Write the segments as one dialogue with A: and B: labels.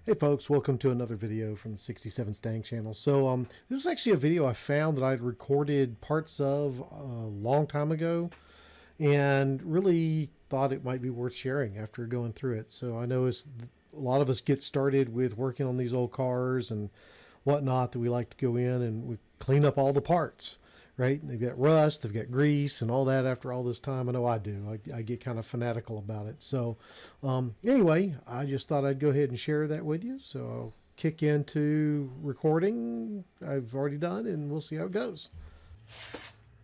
A: Hey folks, welcome to another video from the 67 Stang channel. This was actually a video I found that I'd recorded parts of a long time ago and really thought it might be worth sharing after going through it. So I know a lot of us get started with working on these old cars and whatnot, that we like to go in and we clean up all the parts, right? They've got rust, they've got grease and all that after all this time. I know I do. I get kind of fanatical about it. Anyway, I just thought I'd go ahead and share that with you. So I'll kick into recording I've already done and we'll see how it goes.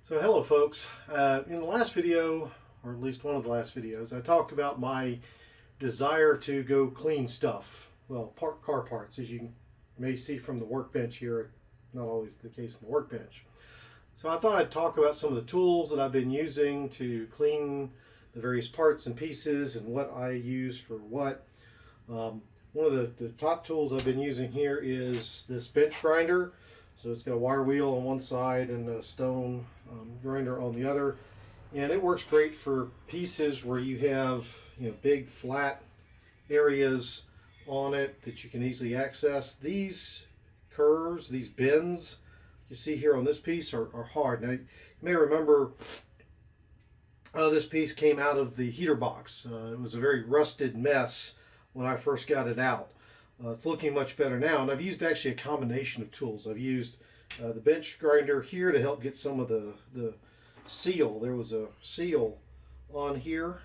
A: So hello folks. In the last video, or at least one of the last videos, I talked about my desire to go clean stuff. Well, car parts, as you may see from the workbench here. Not always the case in the workbench. So I thought I'd talk about some of the tools that I've been using to clean the various parts and pieces and what I use for what. One of the top tools I've been using here is this bench grinder. So it's got a wire wheel on one side and a stone grinder on the other. And it works great for pieces where you have big flat areas on it that you can easily access. These curves, these bends you see here on this piece are hard. Now you may remember this piece came out of the heater box. It was a very rusted mess when I first got it out. It's looking much better now, and I've used actually a combination of tools. I've used the bench grinder here to help get some of the seal. There was a seal on here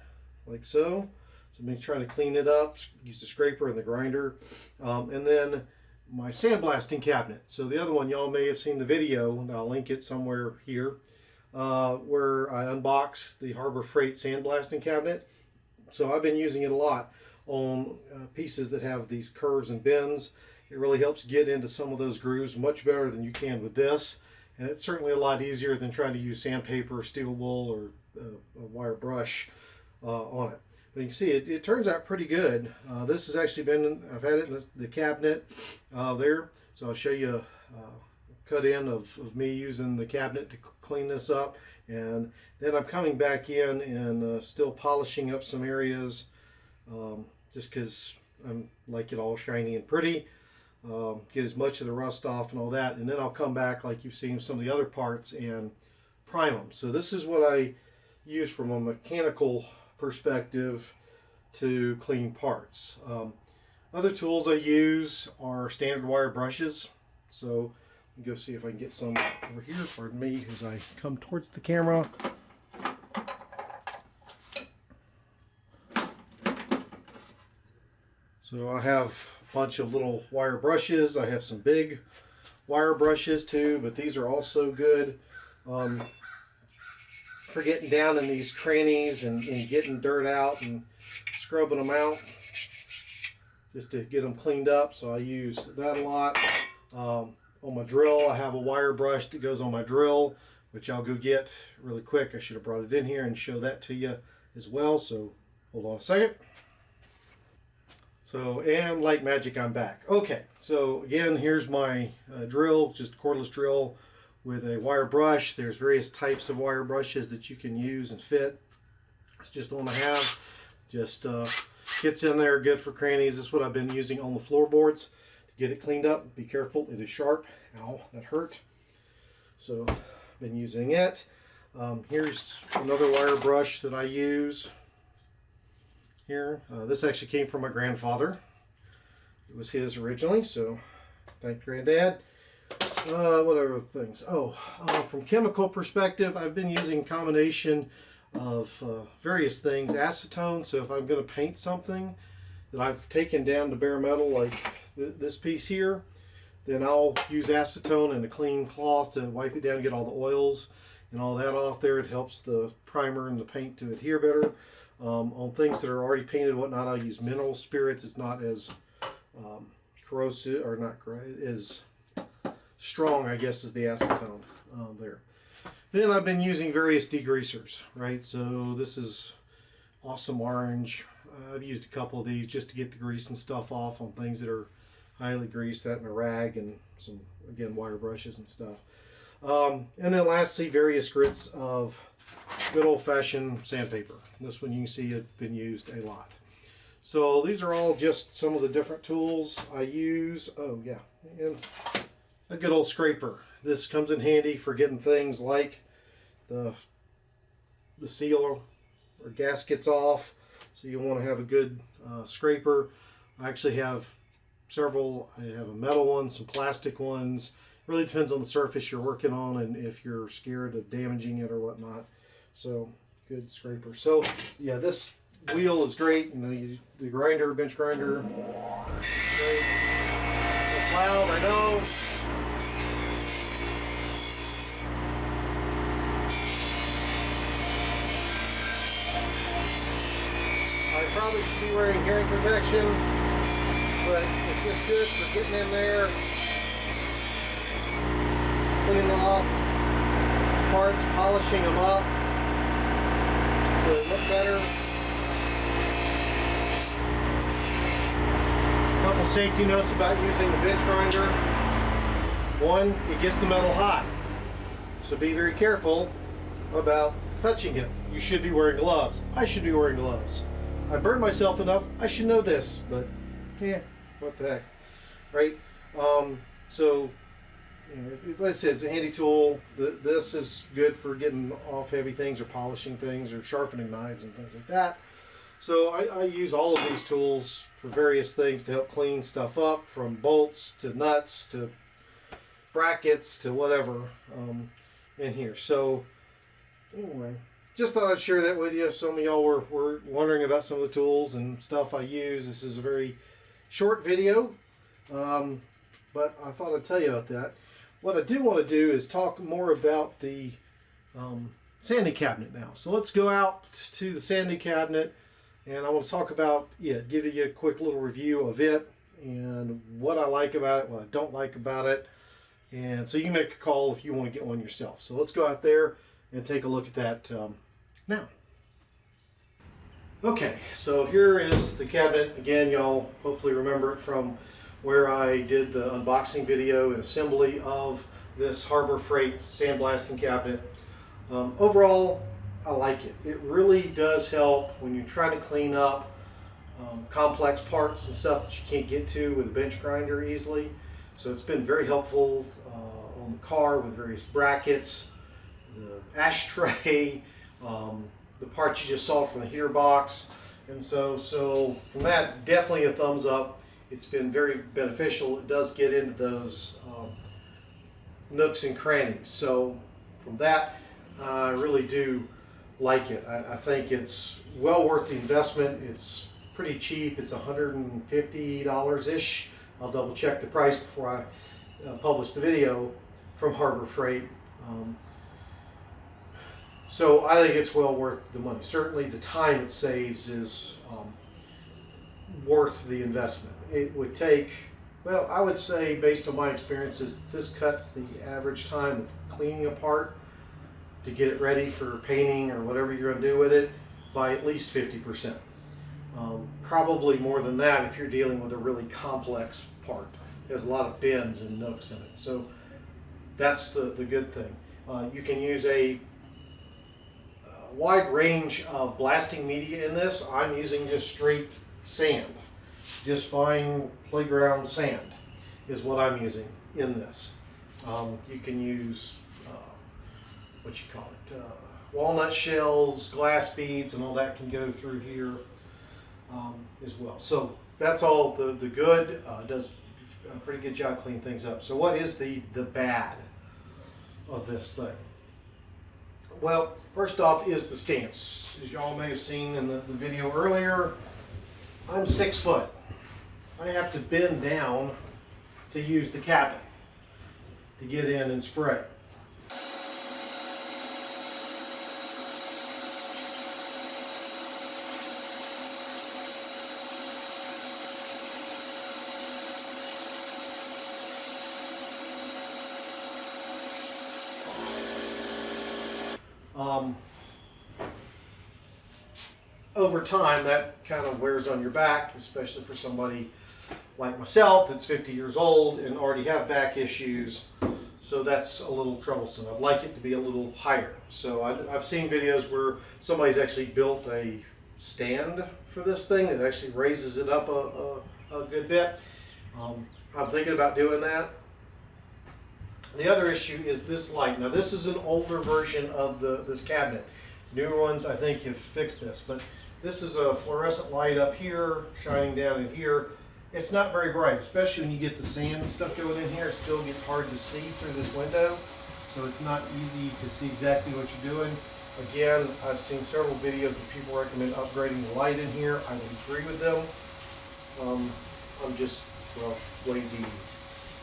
A: like so. So I've been trying to clean it up, use the scraper and the grinder, and then my sandblasting cabinet. So the other one, y'all may have seen the video, and I'll link it somewhere here, where I unboxed the Harbor Freight sandblasting cabinet. So I've been using it a lot on pieces that have these curves and bends. It really helps get into some of those grooves much better than you can with this. And it's certainly a lot easier than trying to use sandpaper, steel wool, or a wire brush on it. But you can see it turns out pretty good. This has actually been, I've had it in the cabinet there. So I'll show you a cut in of me using the cabinet to clean this up. And then I'm coming back in and still polishing up some areas just because I like it all shiny and pretty. Get as much of the rust off and all that. And then I'll come back, like you've seen some of the other parts, and prime them. So this is what I use from a mechanical perspective to clean parts. Other tools I use are standard wire brushes. So let me go see if I can get some over here. Pardon me as I come towards the camera. So I have a bunch of little wire brushes. I have some big wire brushes too, but these are also good for getting down in these crannies and getting dirt out and scrubbing them out just to get them cleaned up. So I use that a lot. On my drill, I have a wire brush that goes on my drill, which I'll go get really quick. I should have brought it in here and show that to you as well. So hold on a second. So, and like magic, I'm back. Okay, so again, here's my drill, just a cordless drill with a wire brush. There's various types of wire brushes that you can use and fit. It's just the one I have. Just gets in there, good for crannies. This is what I've been using on the floorboards to get it cleaned up. Be careful, it is sharp. Ow, that hurt. So, I've been using it. Here's another wire brush that I use here. This actually came from my grandfather. It was his originally, so thank Granddad. What other things? From chemical perspective, I've been using a combination of various things. Acetone, so if I'm going to paint something that I've taken down to bare metal, like this piece here, then I'll use acetone and a clean cloth to wipe it down, get all the oils and all that off there. It helps the primer and the paint to adhere better. On things that are already painted and whatnot, I'll use mineral spirits. It's not as corrosive, or not as strong, I guess, as the acetone there. Then I've been using various degreasers, right? So this is Awesome Orange. I've used a couple of these just to get the grease and stuff off on things that are highly greased. That and a rag and some, again, wire brushes and stuff. And then lastly, various grits of good old-fashioned sandpaper. This one you can see it's been used a lot. So these are all just some of the different tools I use. Oh yeah, and a good old scraper. This comes in handy for getting things like the seal or gaskets off. So you want to have a good scraper. I actually have several. I have a metal one, some plastic ones. Really depends on the surface you're working on and if you're scared of damaging it or whatnot. So good scraper. So yeah, this wheel is great. You know, the grinder, bench grinder, great. It's loud, I know. I probably should be wearing hearing protection, but it's just good for getting in there, cleaning off parts, polishing them up so they look better. A couple safety notes about using the bench grinder. One, it gets the metal hot, so be very careful about touching it. You should be wearing gloves. I should be wearing gloves. I burned myself enough, I should know this, but yeah, what the heck, right? So, you know, like I said, it's a handy tool. This is good for getting off heavy things or polishing things or sharpening knives and things like that. So I use all of these tools for various things to help clean stuff up, from bolts to nuts to brackets to whatever in here. So anyway, just thought I'd share that with you. Some of y'all were wondering about some of the tools and stuff I use. This is a very short video, but I thought I'd tell you about that. What I do want to do is talk more about the sanding cabinet now. So let's go out to the sanding cabinet, and I want to talk about it, give you a quick little review of it and what I like about it, what I don't like about it, and so you can make a call if you want to get one yourself. So let's go out there and take a look at that now. Okay, so here is the cabinet. Again, y'all hopefully remember it from where I did the unboxing video and assembly of this Harbor Freight sandblasting cabinet. Overall, I like it. It really does help when you're trying to clean up complex parts and stuff that you can't get to with a bench grinder easily. So it's been very helpful on the car with various brackets, the ashtray, the parts you just saw from the heater box. And so from that, definitely a thumbs up. It's been very beneficial. It does get into those nooks and crannies. So from that, I really do like it. I think it's well worth the investment. It's pretty cheap. It's $150-ish. I'll double check the price before I publish the video from Harbor Freight. So I think it's well worth the money. Certainly the time it saves is worth the investment. It would take, well, I would say based on my experiences, this cuts the average time of cleaning a part to get it ready for painting or whatever you're going to do with it by at least 50%. Probably more than that if you're dealing with a really complex part. It has a lot of bends and nooks in it. So that's the good thing. You can use a wide range of blasting media in this. I'm using just straight sand. Just fine playground sand is what I'm using in this. You can use what you call it, walnut shells, glass beads, and all that can go through here as well. So that's all the good. Does a pretty good job cleaning things up. So what is the bad of this thing? Well, first off is the stance. As y'all may have seen in the video earlier, I'm 6 foot. I have to bend down to use the cabinet to get in and spray. Over time, that kind of wears on your back, especially for somebody like myself that's 50 years old and already have back issues. So that's a little troublesome. I'd like it to be a little higher. So I've seen videos where somebody's actually built a stand for this thing. It actually raises it up a good bit. I'm thinking about doing that. The other issue is this light. Now this is an older version of this cabinet. Newer ones I think have fixed this, but this is a fluorescent light up here shining down in here. It's not very bright, especially when you get the sand and stuff going in here. It still gets hard to see through this window, so it's not easy to see exactly what you're doing. Again, I've seen several videos where people recommend upgrading the light in here. I would agree with them. I'm just, well, lazy,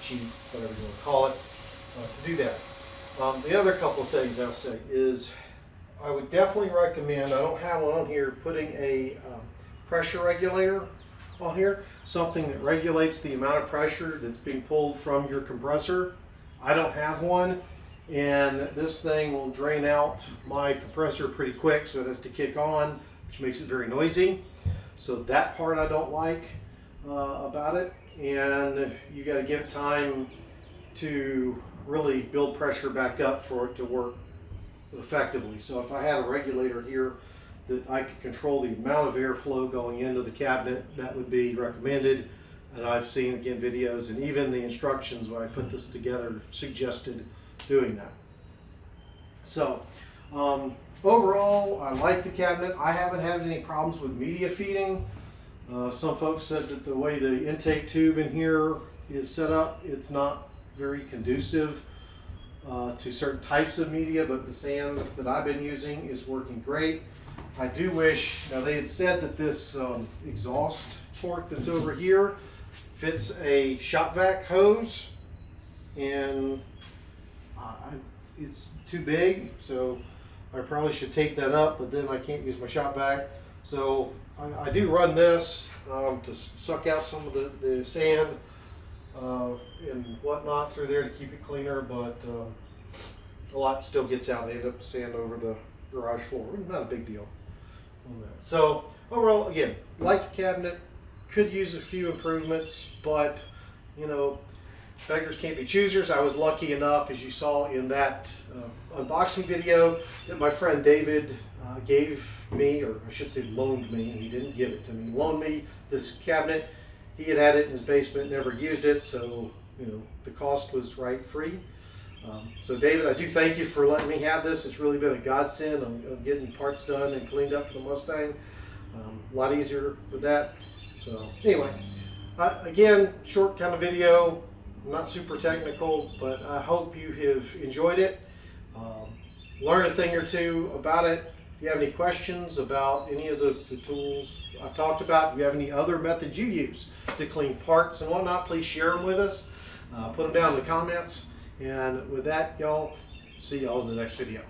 A: cheap, whatever you want to call it, to do that. The other couple of things I'll say is I would definitely recommend, I don't have one on here, putting a pressure regulator on here, something that regulates the amount of pressure that's being pulled from your compressor. I don't have one, and this thing will drain out my compressor pretty quick, so it has to kick on, which makes it very noisy. So that part I don't like about it, and you got to give it time to really build pressure back up for it to work effectively. So if I had a regulator here that I could control the amount of airflow going into the cabinet, that would be recommended. And I've seen, again, videos and even the instructions when I put this together suggested doing that. So overall, I like the cabinet. I haven't had any problems with media feeding. Some folks said that the way the intake tube in here is set up, it's not very conducive to certain types of media, but the sand that I've been using is working great. I do wish, now they had said that this exhaust port that's over here fits a shop vac hose, and it's too big, so I probably should take that up, but then I can't use my shop vac. So I do run this to suck out some of the sand and whatnot through there to keep it cleaner, but a lot still gets out. I end up with sand over the garage floor. Not a big deal on that. So overall, again, like the cabinet, could use a few improvements, but you know, beggars can't be choosers. I was lucky enough, as you saw in that unboxing video, that my friend David gave me, or I should say loaned me, and he didn't give it to me, loaned me this cabinet. He had it in his basement, never used it, so you know the cost was right free. So David, I do thank you for letting me have this. It's really been a godsend. I'm getting parts done and cleaned up for the Mustang. A lot easier with that. So anyway, again, short kind of video, not super technical, but I hope you have enjoyed it. Learn a thing or two about it. If you have any questions about any of the tools I've talked about, if you have any other methods you use to clean parts and whatnot, please share them with us. Put them down in the comments. And with that, y'all, see y'all in the next video.